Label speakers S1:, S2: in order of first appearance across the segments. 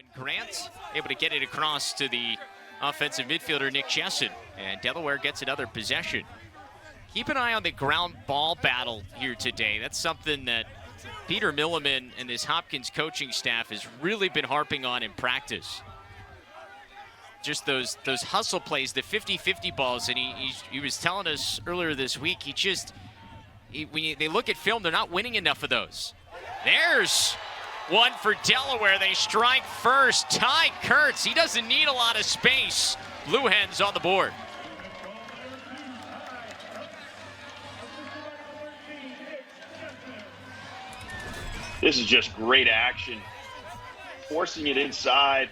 S1: Owen Grant able to get it across to the offensive midfielder Nick Jessen, and Delaware gets another possession. Keep an eye on the ground ball battle here today. That's something that Peter Milliman and this Hopkins coaching staff has really been harping on in practice. Just those hustle plays, the 50-50 balls, and he was telling us earlier this week, when they look at film, they're not winning enough of those. There's one for Delaware. They strike first. TYE KURTZ, he doesn't need a lot of space. Blue Hens on the board.
S2: This is just great action. Forcing it inside,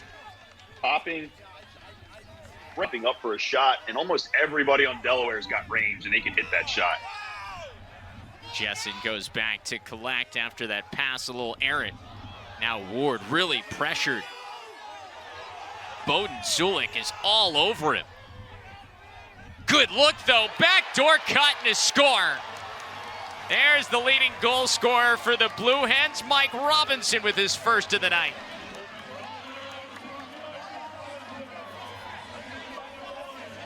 S2: popping, ramping up for a shot, and almost everybody on Delaware's got range, and they can hit that shot.
S1: Jessen goes back to collect after that pass, a little errant. Now Ward really pressured. Bowden Zulik is all over him. Good look though, backdoor cut and a score. There's the leading goal scorer for the Blue Hens, Mike Robinson, with his first of the night.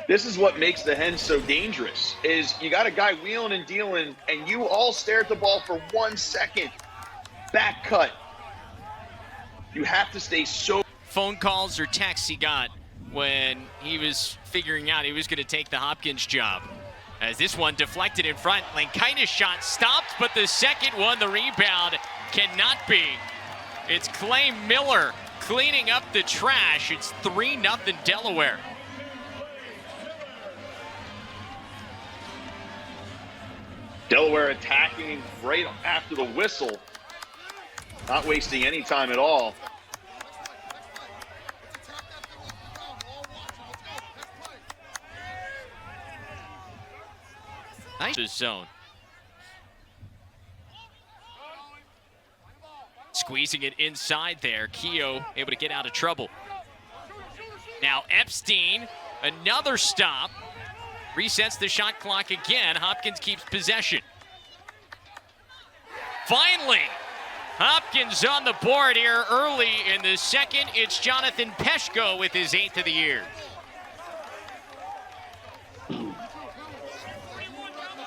S2: This is what makes the Hens so dangerous, is you got a guy wheeling and dealing, and you all stare at the ball for 1 second. Back cut. You have to stay so...
S1: Phone calls or texts he got when he was figuring out he was going to take the Hopkins job. As this one deflected in front, Lankina's shot stopped, but the second one, the rebound, cannot be. It's Clay Miller cleaning up the trash. It's 3-0 Delaware.
S2: Delaware attacking right after the whistle, not wasting any time at all.
S1: Nice zone. Squeezing it inside there. Keogh able to get out of trouble. Now Epstein, another stop. Resets the shot clock again. Hopkins keeps possession. Finally, Hopkins on the board here early in the second. It's Jonathan Peshko with his 8th of the year.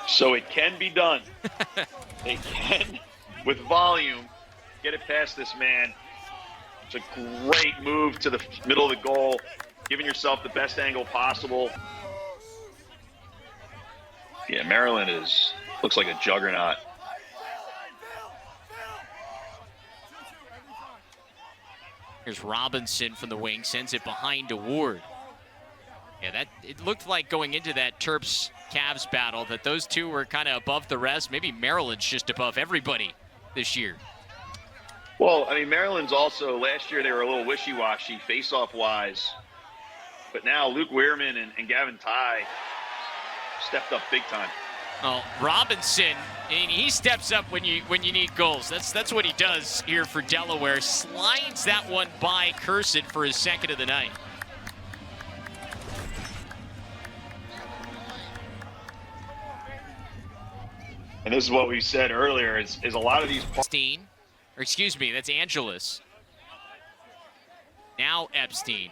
S2: So it can be done. They can, with volume, get it past this man. It's a great move to the middle of the goal, giving yourself the best angle possible. Yeah, Maryland looks like a juggernaut.
S1: Here's Robinson from the wing, sends it behind to Ward. Yeah, it looked like going into that Terps-Cavs battle that those two were kind of above the rest. Maybe Maryland's just above everybody this year.
S2: Well, I mean, Maryland's also, last year they were a little wishy-washy face-off-wise. But now Luke Weirman and Gavin Tye stepped up big time.
S1: Oh, Robinson, and he steps up when you need goals. That's what he does here for Delaware. Slides that one by KURTZ for his 2nd of the night.
S2: And this is what we said earlier, is a lot of these...
S1: Epstein, or excuse me, that's Angelus. Now Epstein.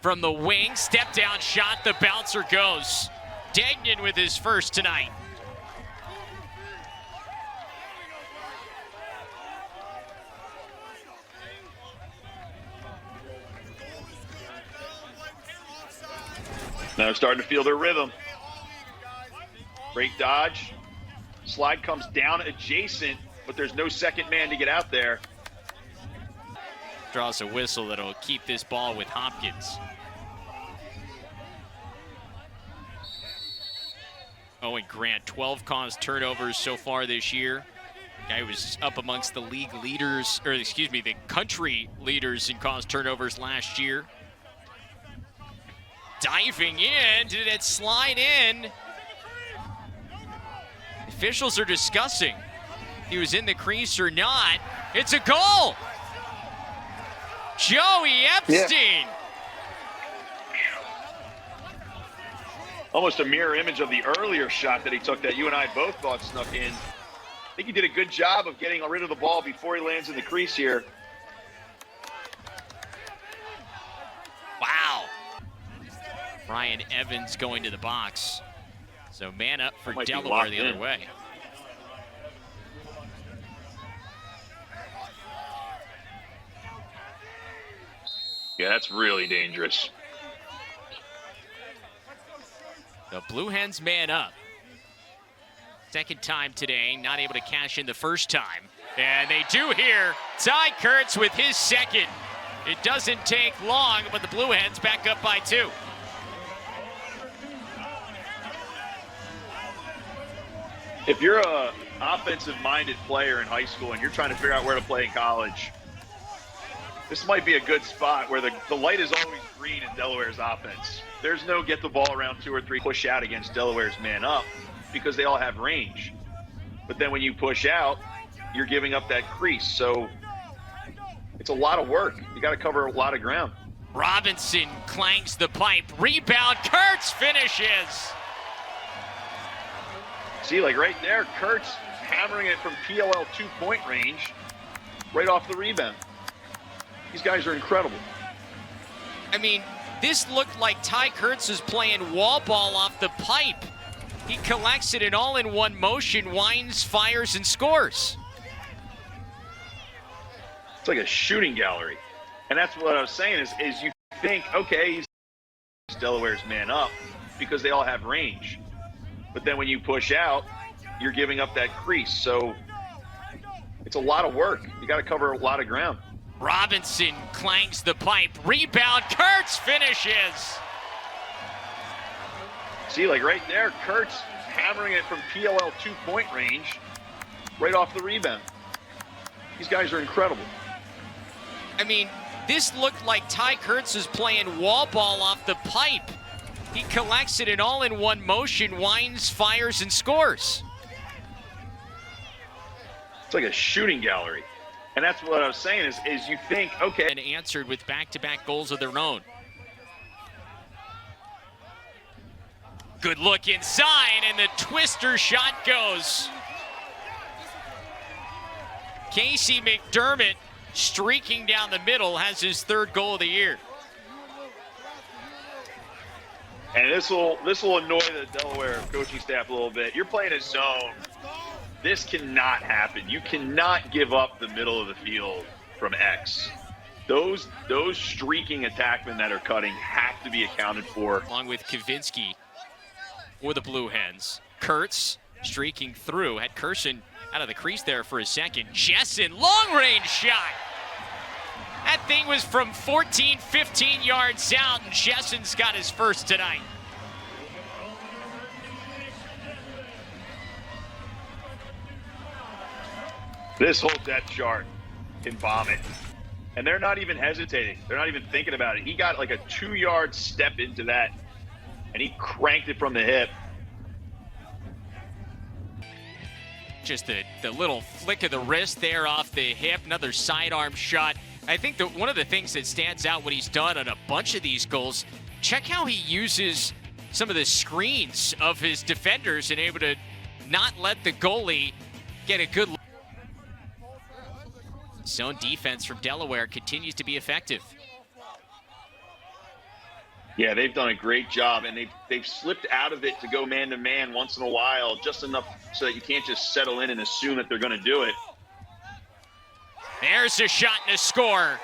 S1: From the wing, step down shot, the bouncer goes. Dagnan with his first tonight.
S2: Now they're starting to feel their rhythm. Great dodge. Slide comes down adjacent, but there's no second man to get out there.
S1: Draws a whistle that'll keep this ball with Hopkins. Owen Grant, 12 caused turnovers so far this year. Guy was up amongst the league leaders, or excuse me, the country leaders in caused turnovers last year. Diving in, did it slide in? Officials are discussing if he was in the crease or not. It's a goal! Joey Epstein!
S2: Yeah. almost a mirror image of the earlier shot that he took that you and I both thought snuck in. I think he did a good job of getting rid of the ball before he lands in the crease here.
S1: Wow. Ryan Evans going to the box. So man up for Delaware the other way.
S2: Yeah, that's really dangerous.
S1: The Blue Hens man up. Second time today, not able to cash in the first time. And they do here. TYE KURTZ with his second. It doesn't take long, but the Blue Hens back up by 2.
S2: If you're a offensive-minded player in high school and you're trying to figure out where to play in college, this might be a good spot where the light is always green in Delaware's offense. There's no get the ball around 2 or 3 push out against Delaware's man up because they all have range. But then when you push out, you're giving up that crease. So it's a lot of work. You got to cover a lot of ground.
S1: Robinson clangs the pipe. Rebound. KURTZ finishes.
S2: See, like right there, KURTZ hammering it from PLL 2-point range right off the rebound. These guys are incredible.
S1: I mean, this looked like TYE KURTZ is playing wall ball off the pipe. He collects it in all in one motion, winds, fires, and scores.
S2: It's like a shooting gallery. And that's what I was saying is you think, okay, he's Delaware's man up because they all have range. But then when you push out, you're giving up that crease. So it's a lot of work. You got to cover a lot of ground.
S1: Robinson clangs the pipe. Rebound. KURTZ finishes.
S2: See, like right there, KURTZ hammering it from PLL 2-point range right off the rebound. These guys are incredible.
S1: I mean, this looked like TYE KURTZ is playing wall ball off the pipe. He collects it in all in one motion, winds, fires, and scores.
S2: It's like a shooting gallery. And that's what I was saying is you think, okay.
S1: And answered with back-to-back goals of their own. Good look inside, and the twister shot goes. Casey McDermott, streaking down the middle, has his 3rd goal of the year.
S2: And this will annoy the Delaware coaching staff a little bit. You're playing a zone. This cannot happen. You cannot give up the middle of the field from X. Those streaking attackmen that are cutting have to be accounted for.
S1: Along with Kavinsky for the Blue Hens. KURTZ streaking through. Had Kirsten out of the crease there for a second. JESSEN, long-range shot. That thing was from 14, 15 yards out, and JESSEN's got his first tonight.
S2: This whole depth chart can bomb it. And they're not even hesitating. They're not even thinking about it. He got like a 2-yard step into that, and he cranked it from the hip.
S1: Just the little flick of the wrist there off the hip, another sidearm shot. I think that one of the things that stands out what he's done on a bunch of these goals, check how he uses some of the screens of his defenders and able to not let the goalie get a good look. Zone defense from Delaware continues to be effective.
S2: Yeah, they've done a great job, and they've slipped out of it to go man-to-man once in a while, just enough so that you can't just settle in and assume that they're going to do it.
S1: There's a shot and a score.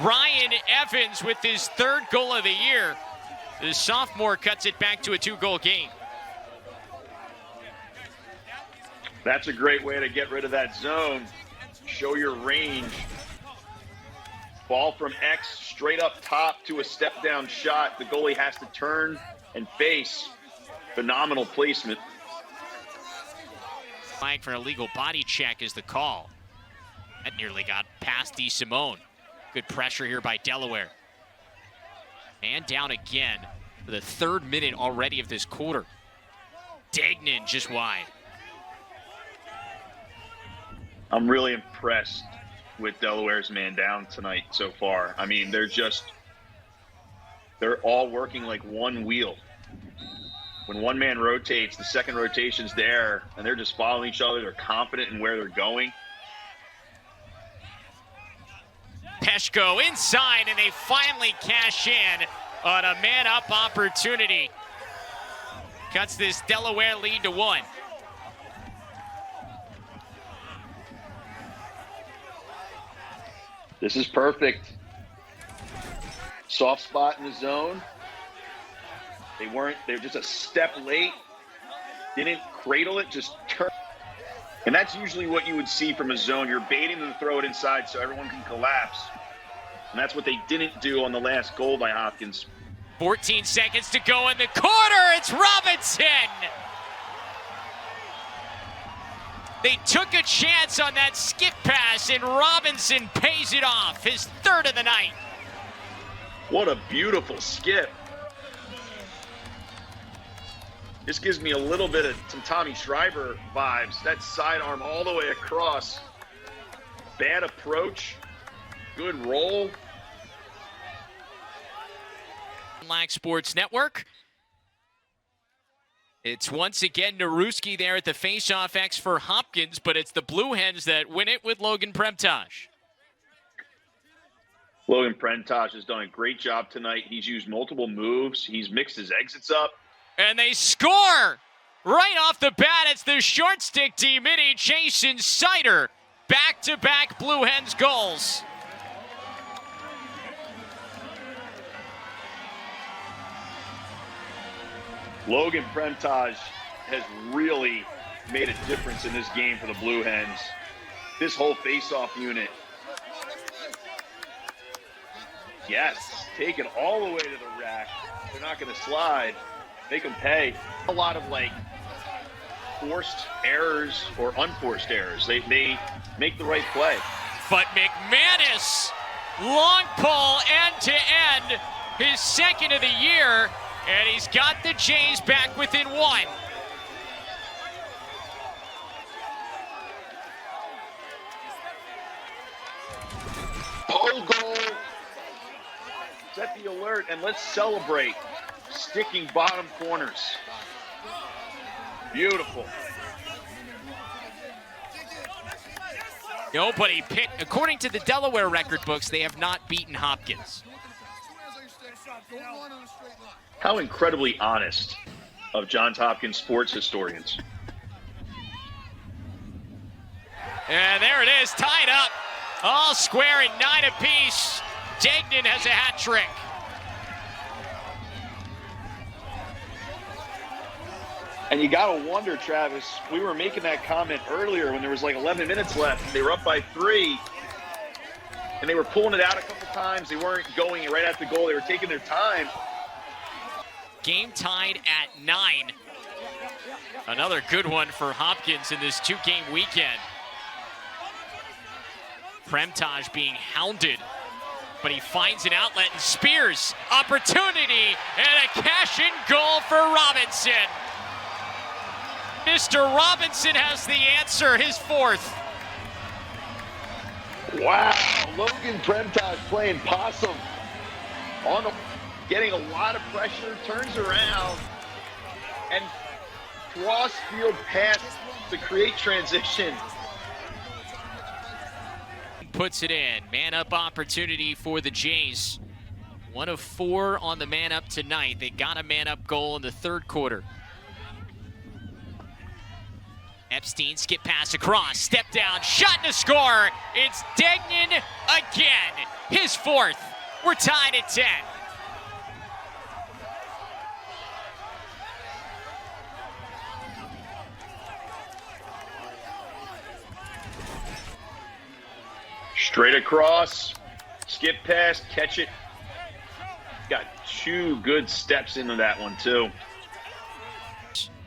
S1: Ryan Evans with his 3rd goal of the year. The sophomore cuts it back to a 2-goal game.
S2: That's a great way to get rid of that zone. Show your range. Ball from X straight up top to a step-down shot. The goalie has to turn and face. Phenomenal placement.
S1: Flag for an illegal body check is the call. That nearly got past DeSimone. Good pressure here by Delaware. And down again for the 3rd minute already of this quarter. Degnan just wide.
S2: I'm really impressed with Delaware's man down tonight so far. I mean, they're all working like one wheel. when one man rotates, the second rotation's there, and they're just following each other. They're confident in where they're going.
S1: Peshko inside, and they finally cash in on a man-up opportunity. Cuts this Delaware lead to 1.
S2: This is perfect. Soft spot in the zone. They were just a step late. Didn't cradle it, just turn. And that's usually what you would see from a zone. You're baiting them to throw it inside so everyone can collapse. And that's what they didn't do on the last goal by Hopkins.
S1: 14 seconds to go in the quarter. It's Robinson. They took a chance on that skip pass, and Robinson pays it off. His 3rd of the night.
S2: What a beautiful skip. This gives me a little bit of some Tommy Schreiber vibes. That sidearm all the way across. Bad approach. Good roll.
S1: Lax Sports Network. It's once again Naruski there at the face-off X for Hopkins, but it's the Blue Hens that win it with Logan Premtaj.
S2: Logan Premtaj has done a great job tonight. He's used multiple moves. He's mixed his exits up.
S1: And they score! Right off the bat, it's the short stick D-Mini, Jason Sider. Back-to-back Blue Hens goals.
S2: Logan Premtaj has really made a difference in this game for the Blue Hens. This whole face-off unit. Yes, take it all the way to the rack. They're not going to slide. Make them pay. A lot of like forced errors or unforced errors. They make the right play.
S1: But McManus, long pull end to end, his 2nd of the year, and he's got the Jays back within 1.
S2: Pole goal. Set the alert and let's celebrate. Sticking bottom corners. Beautiful.
S1: Nobody picked, according to the Delaware record books, they have not beaten Hopkins.
S2: How incredibly honest of Johns Hopkins sports historians.
S1: And there it is, tied up. All square and 9 apiece. Degnan has a hat trick.
S2: And you got to wonder, Travis, we were making that comment earlier when there was like 11 minutes left. They were up by 3, and they were pulling it out a couple times. They weren't going right at the goal. They were taking their time.
S1: Game tied at 9. Another good one for Hopkins in this 2-game weekend. Premtaj being hounded, but he finds an outlet and spears. Opportunity and a cash-in goal for Robinson. Mr. Robinson has the answer, his 4th.
S2: Wow, Logan Premtaj playing possum. Getting a lot of pressure, turns around, and cross-field pass to create transition.
S1: Puts it in. Man-up opportunity for the Jays. 1 of 4 on the man-up tonight. They got a man-up goal in the 3rd quarter. Epstein, skip pass across, step down, shot and a score. It's Degnan again, his 4th. We're tied at 10.
S2: Straight across, skip pass, catch it. Got 2 good steps into that one too.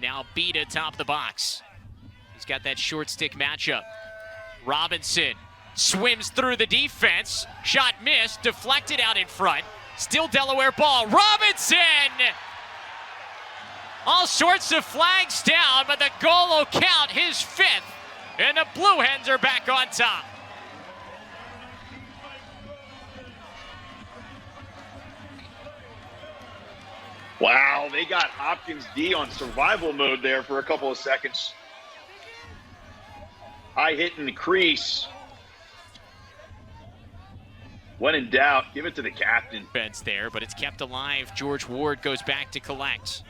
S1: Now beat atop the box. He's got that short stick matchup. Robinson swims through the defense. Shot missed, deflected out in front. Still Delaware ball. Robinson! All sorts of flags down, but the goal will count, his 5th. And the Blue Hens are back on top.
S2: Wow, they got Hopkins D on survival mode there for a couple of seconds. High hit in the crease. When in doubt, give it to the captain.
S1: Fence there, but it's kept alive. George Ward goes back to collect.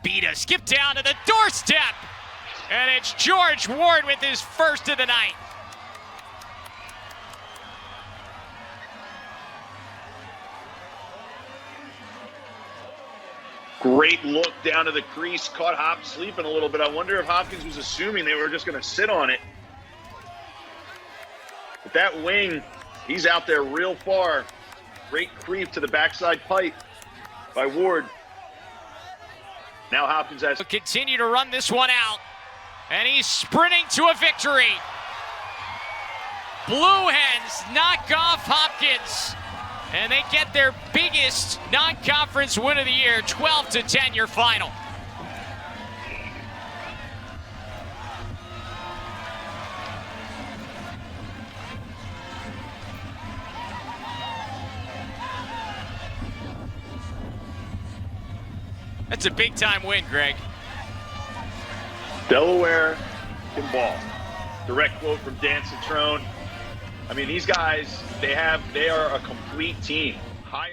S1: Beta skip down to the doorstep. And it's George Ward with his first of the night.
S2: Great look down to the crease. Caught Hop sleeping a little bit. I wonder if Hopkins was assuming they were just going to sit on it. But that wing, he's out there real far. Great creep to the backside pipe by Ward. Now Hopkins has...
S1: Continue to run this one out. And he's sprinting to a victory. Blue Hens knock off Hopkins. And they get their biggest non-conference win of the year, 12-10 your final. That's a big-time win, Greg.
S2: Delaware can ball. Direct quote from Dan Citrone. I mean, these guys, they are a complete team. High